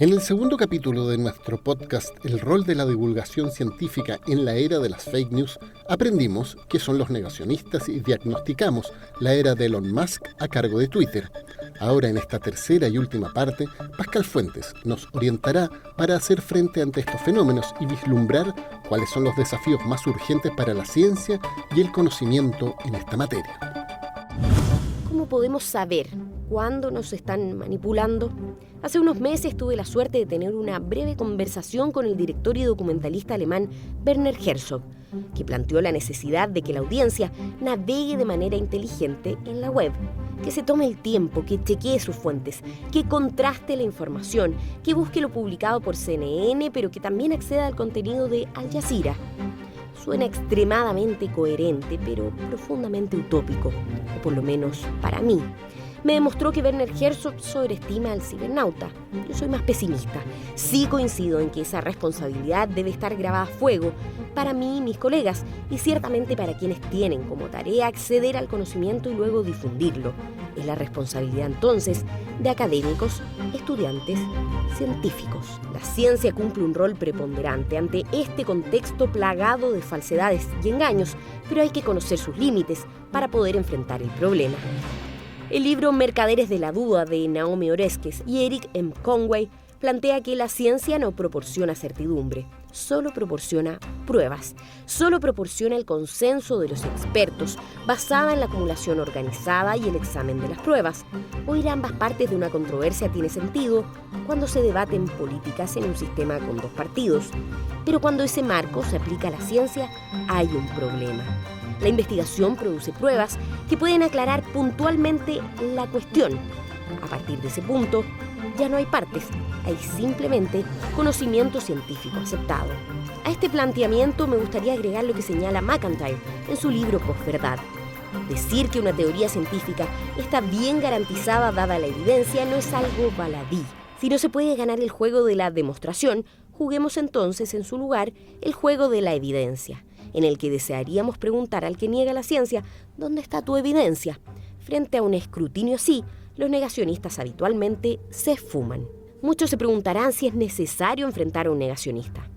En el segundo capítulo de nuestro podcast El rol de la divulgación científica en la era de las fake news, aprendimos qué son los negacionistas y diagnosticamos la era de Elon Musk a cargo de Twitter. Ahora, en esta tercera y última parte, Pascal Fuentes nos orientará para hacer frente ante estos fenómenos y vislumbrar cuáles son los desafíos más urgentes para la ciencia y el conocimiento en esta materia. ¿Cómo podemos saber cuándo nos están manipulando? Hace unos meses tuve la suerte de tener una breve conversación con el director y documentalista alemán Werner Herzog, que planteó la necesidad de que la audiencia navegue de manera inteligente en la web, que se tome el tiempo, que chequee sus fuentes, que contraste la información, que busque lo publicado por CNN, pero que también acceda al contenido de Al Jazeera. Suena extremadamente coherente, pero profundamente utópico, o por lo menos para mí. Me demostró que Werner Herzog sobreestima al cibernauta. Yo soy más pesimista. Sí coincido en que esa responsabilidad debe estar grabada a fuego para mí y mis colegas, y ciertamente para quienes tienen como tarea acceder al conocimiento y luego difundirlo. Es la responsabilidad entonces de académicos, estudiantes, científicos. La ciencia cumple un rol preponderante ante este contexto plagado de falsedades y engaños, pero hay que conocer sus límites para poder enfrentar el problema. El libro Mercaderes de la Duda de Naomi Oreskes y Eric M. Conway plantea que la ciencia no proporciona certidumbre, solo proporciona pruebas, solo proporciona el consenso de los expertos basada en la acumulación organizada y el examen de las pruebas. Oír ambas partes de una controversia tiene sentido cuando se debaten políticas en un sistema con dos partidos, pero cuando ese marco se aplica a la ciencia hay un problema. La investigación produce pruebas que pueden aclarar puntualmente la cuestión. A partir de ese punto, ya no hay partes, hay simplemente conocimiento científico aceptado. A este planteamiento me gustaría agregar lo que señala McIntyre en su libro Posverdad. Decir que una teoría científica está bien garantizada dada la evidencia no es algo baladí. Si no se puede ganar el juego de la demostración, juguemos entonces en su lugar el juego de la evidencia, en el que desearíamos preguntar al que niega la ciencia, ¿dónde está tu evidencia? Frente a un escrutinio así, los negacionistas habitualmente se esfuman. Muchos se preguntarán si es necesario enfrentar a un negacionista.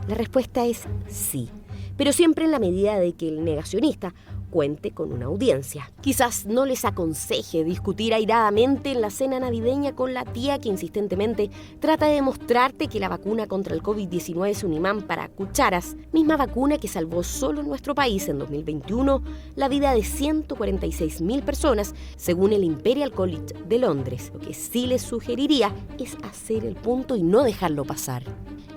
La respuesta es sí, pero siempre en la medida de que el negacionista cuente con una audiencia. Quizás no les aconseje discutir airadamente en la cena navideña con la tía que insistentemente trata de demostrarte que la vacuna contra el COVID-19 es un imán para cucharas, misma vacuna que salvó solo en nuestro país en 2021 la vida de 146.000 personas, según el Imperial College de Londres. Lo que sí les sugeriría es hacer el punto y no dejarlo pasar.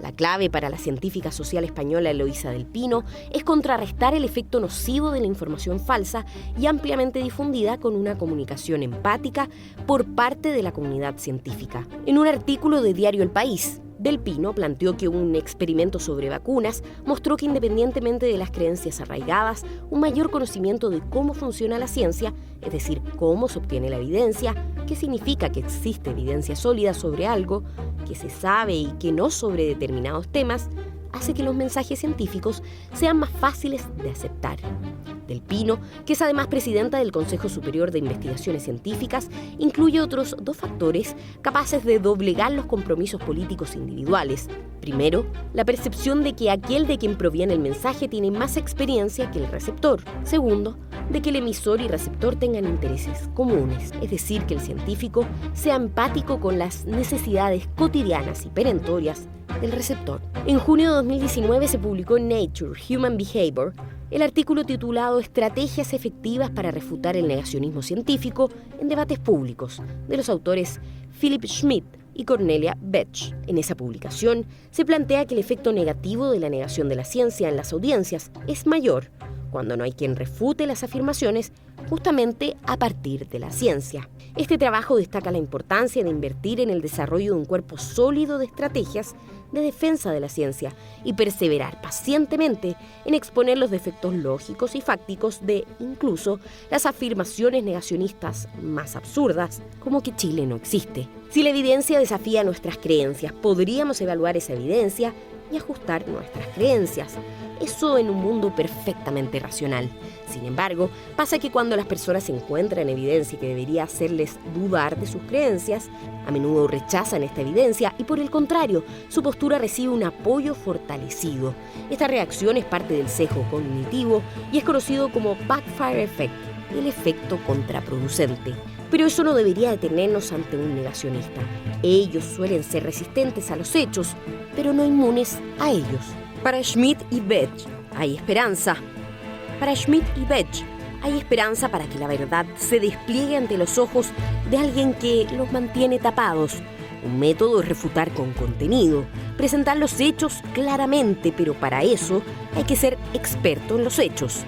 La clave para la científica social española Eloísa del Pino es contrarrestar el efecto nocivo de la información falsa y ampliamente difundida con una comunicación empática por parte de la comunidad científica. En un artículo de Diario El País, Del Pino planteó que un experimento sobre vacunas mostró que independientemente de las creencias arraigadas, un mayor conocimiento de cómo funciona la ciencia, es decir, cómo se obtiene la evidencia, qué significa que existe evidencia sólida sobre algo, que se sabe y que no sobre determinados temas, hace que los mensajes científicos sean más fáciles de aceptar. Del Pino, que es además presidenta del Consejo Superior de Investigaciones Científicas, incluye otros dos factores capaces de doblegar los compromisos políticos individuales. Primero, la percepción de que aquel de quien proviene el mensaje tiene más experiencia que el receptor. Segundo, de que el emisor y receptor tengan intereses comunes, es decir, que el científico sea empático con las necesidades cotidianas y perentorias del receptor. En junio de 2019 se publicó en Nature Human Behavior el artículo titulado Estrategias efectivas para refutar el negacionismo científico en debates públicos, de los autores Philip Schmidt y Cornelia Betsch. En esa publicación se plantea que el efecto negativo de la negación de la ciencia en las audiencias es mayor cuando no hay quien refute las afirmaciones justamente a partir de la ciencia. Este trabajo destaca la importancia de invertir en el desarrollo de un cuerpo sólido de estrategias de defensa de la ciencia y perseverar pacientemente en exponer los defectos lógicos y fácticos de, incluso, las afirmaciones negacionistas más absurdas, como que Chile no existe. Si la evidencia desafía nuestras creencias, podríamos evaluar esa evidencia y ajustar nuestras creencias. Eso en un mundo perfectamente racional. Sin embargo, pasa que cuando las personas encuentran evidencia que debería hacerles dudar de sus creencias, a menudo rechazan esta evidencia y por el contrario, su postura recibe un apoyo fortalecido. Esta reacción es parte del sesgo cognitivo y es conocido como backfire effect, el efecto contraproducente. Pero eso no debería detenernos ante un negacionista. Ellos suelen ser resistentes a los hechos, pero no inmunes a ellos. Para Schmidt y Betsch hay esperanza. Para Schmidt y Betsch hay esperanza para que la verdad se despliegue ante los ojos de alguien que los mantiene tapados. Un método es refutar con contenido, presentar los hechos claramente, pero para eso hay que ser experto en los hechos.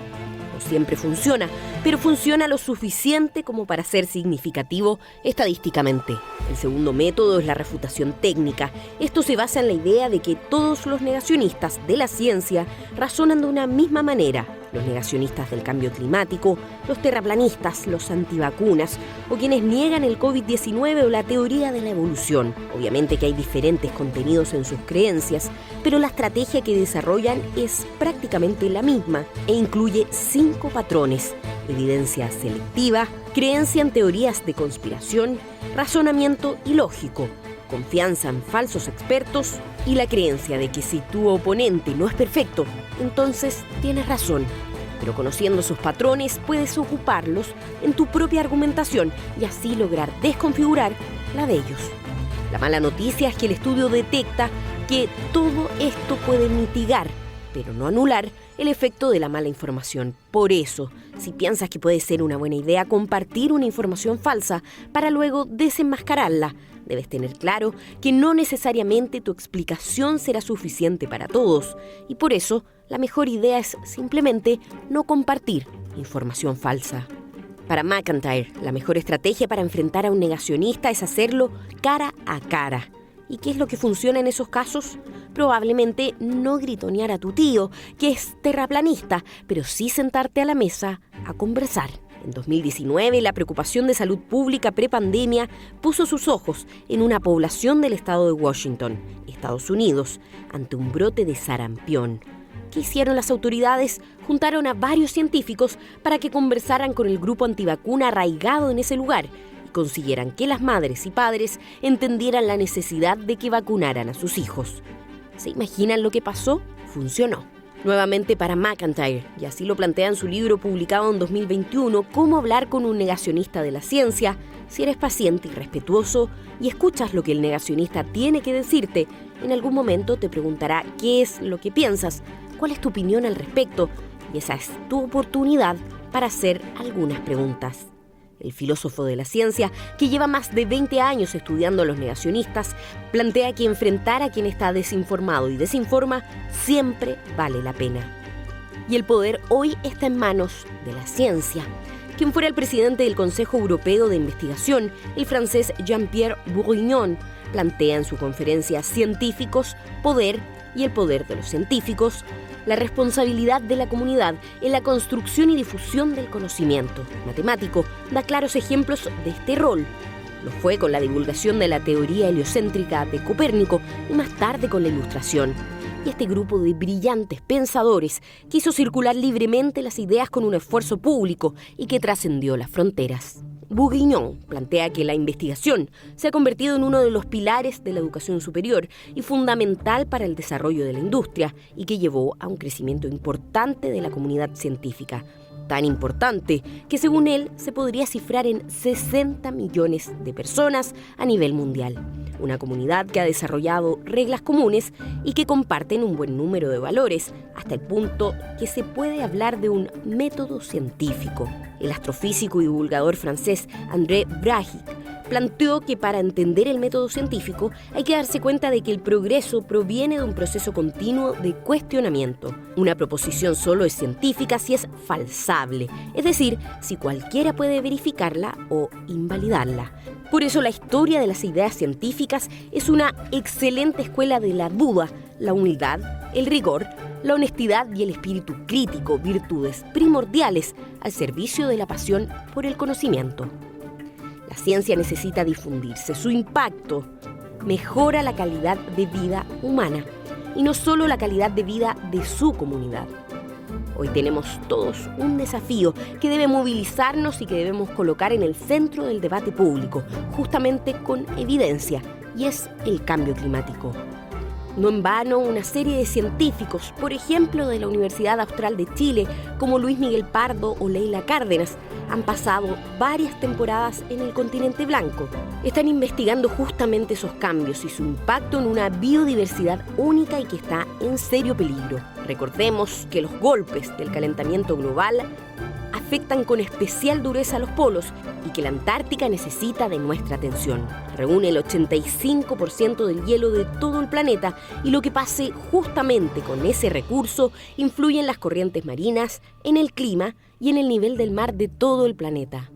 No siempre funciona, pero funciona lo suficiente como para ser significativo estadísticamente. El segundo método es la refutación técnica. Esto se basa en la idea de que todos los negacionistas de la ciencia razonan de una misma manera. Los negacionistas del cambio climático, los terraplanistas, los antivacunas o quienes niegan el COVID-19 o la teoría de la evolución. Obviamente que hay diferentes contenidos en sus creencias, pero la estrategia que desarrollan es prácticamente la misma e incluye 5 patrones: evidencia selectiva, creencia en teorías de conspiración, razonamiento ilógico, confianza en falsos expertos y la creencia de que si tu oponente no es perfecto, entonces tienes razón. Pero conociendo sus patrones puedes ocuparlos en tu propia argumentación y así lograr desconfigurar la de ellos. La mala noticia es que el estudio detecta que todo esto puede mitigar, pero no anular, el efecto de la mala información. Por eso, si piensas que puede ser una buena idea compartir una información falsa para luego desenmascararla, debes tener claro que no necesariamente tu explicación será suficiente para todos y por eso la mejor idea es simplemente no compartir información falsa. Para McIntyre, la mejor estrategia para enfrentar a un negacionista es hacerlo cara a cara. ¿Y qué es lo que funciona en esos casos? Probablemente no gritonear a tu tío, que es terraplanista, pero sí sentarte a la mesa a conversar. En 2019, la preocupación de salud pública prepandemia puso sus ojos en una población del estado de Washington, Estados Unidos, ante un brote de sarampión. ¿Qué hicieron las autoridades? Juntaron a varios científicos para que conversaran con el grupo antivacuna arraigado en ese lugar y consiguieran que las madres y padres entendieran la necesidad de que vacunaran a sus hijos. ¿Se imaginan lo que pasó? Funcionó. Nuevamente para McIntyre, y así lo plantea en su libro publicado en 2021, Cómo hablar con un negacionista de la ciencia. Si eres paciente y respetuoso y escuchas lo que el negacionista tiene que decirte, en algún momento te preguntará qué es lo que piensas, cuál es tu opinión al respecto, y esa es tu oportunidad para hacer algunas preguntas. El filósofo de la ciencia, que lleva más de 20 años estudiando a los negacionistas, plantea que enfrentar a quien está desinformado y desinforma siempre vale la pena. Y el poder hoy está en manos de la ciencia. Quien fuera el presidente del Consejo Europeo de Investigación, el francés Jean-Pierre Bourguignon, plantea en su conferencia Científicos, Poder y el poder de los científicos, la responsabilidad de la comunidad en la construcción y difusión del conocimiento. El matemático da claros ejemplos de este rol. Lo fue con la divulgación de la teoría heliocéntrica de Copérnico y más tarde con la Ilustración. Y este grupo de brillantes pensadores quiso circular libremente las ideas con un esfuerzo público y que trascendió las fronteras. Bourguignon plantea que la investigación se ha convertido en uno de los pilares de la educación superior y fundamental para el desarrollo de la industria y que llevó a un crecimiento importante de la comunidad científica. Tan importante que según él se podría cifrar en 60 millones de personas a nivel mundial. Una comunidad que ha desarrollado reglas comunes y que comparten un buen número de valores, hasta el punto que se puede hablar de un método científico. El astrofísico y divulgador francés André Brahic planteó que para entender el método científico hay que darse cuenta de que el progreso proviene de un proceso continuo de cuestionamiento. Una proposición solo es científica si es falsable, es decir, si cualquiera puede verificarla o invalidarla. Por eso la historia de las ideas científicas es una excelente escuela de la duda, la humildad, el rigor, la honestidad y el espíritu crítico, virtudes primordiales al servicio de la pasión por el conocimiento. La ciencia necesita difundirse, su impacto mejora la calidad de vida humana y no solo la calidad de vida de su comunidad. Hoy tenemos todos un desafío que debe movilizarnos y que debemos colocar en el centro del debate público, justamente con evidencia, y es el cambio climático. No en vano, una serie de científicos, por ejemplo de la Universidad Austral de Chile, como Luis Miguel Pardo o Leila Cárdenas, han pasado varias temporadas en el continente blanco. Están investigando justamente esos cambios y su impacto en una biodiversidad única y que está en serio peligro. Recordemos que los golpes del calentamiento global afectan con especial dureza a los polos y que la Antártica necesita de nuestra atención. Reúne el 85% del hielo de todo el planeta y lo que pase justamente con ese recurso influye en las corrientes marinas, en el clima y en el nivel del mar de todo el planeta.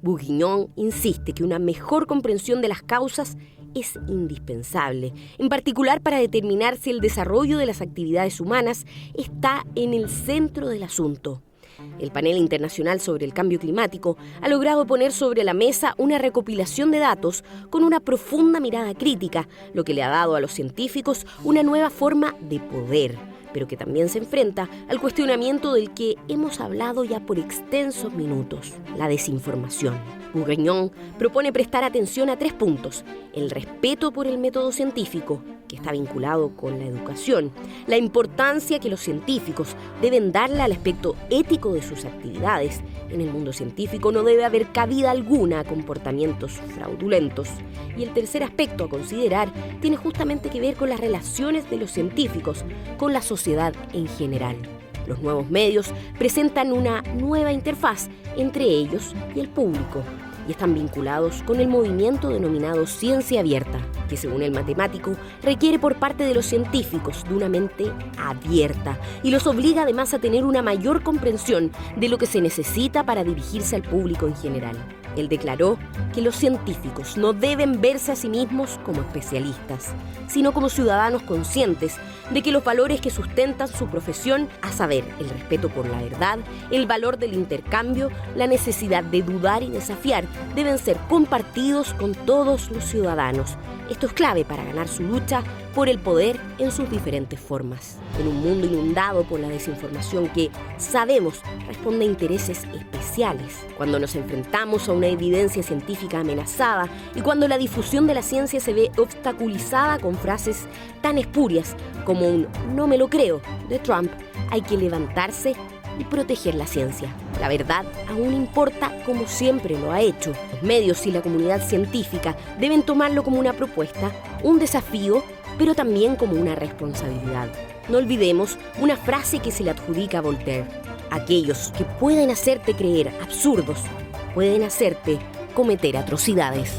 Bourguignon insiste que una mejor comprensión de las causas es indispensable, en particular para determinar si el desarrollo de las actividades humanas está en el centro del asunto. El Panel Internacional sobre el Cambio Climático ha logrado poner sobre la mesa una recopilación de datos con una profunda mirada crítica, lo que le ha dado a los científicos una nueva forma de poder, pero que también se enfrenta al cuestionamiento del que hemos hablado ya por extensos minutos: la desinformación. Bourguignon propone prestar atención a 3 puntos: el respeto por el método científico, que está vinculado con la educación, la importancia que los científicos deben darle al aspecto ético de sus actividades. En el mundo científico no debe haber cabida alguna a comportamientos fraudulentos. Y el tercer aspecto a considerar tiene justamente que ver con las relaciones de los científicos con la sociedad en general. Los nuevos medios presentan una nueva interfaz entre ellos y el público, y están vinculados con el movimiento denominado ciencia abierta, que según el matemático requiere por parte de los científicos de una mente abierta y los obliga además a tener una mayor comprensión de lo que se necesita para dirigirse al público en general. Él declaró que los científicos no deben verse a sí mismos como especialistas, sino como ciudadanos conscientes de que los valores que sustentan su profesión, a saber, el respeto por la verdad, el valor del intercambio, la necesidad de dudar y desafiar, deben ser compartidos con todos los ciudadanos. Esto es clave para ganar su lucha por el poder en sus diferentes formas. En un mundo inundado por la desinformación que, sabemos, responde a intereses especiales, cuando nos enfrentamos a una evidencia científica amenazada y cuando la difusión de la ciencia se ve obstaculizada con frases tan espurias como un "no me lo creo" de Trump, hay que levantarse y proteger la ciencia. La verdad aún importa, como siempre lo ha hecho. Los medios y la comunidad científica deben tomarlo como una propuesta, un desafío, pero también como una responsabilidad. No olvidemos una frase que se le adjudica a Voltaire: aquellos que pueden hacerte creer absurdos, pueden hacerte cometer atrocidades.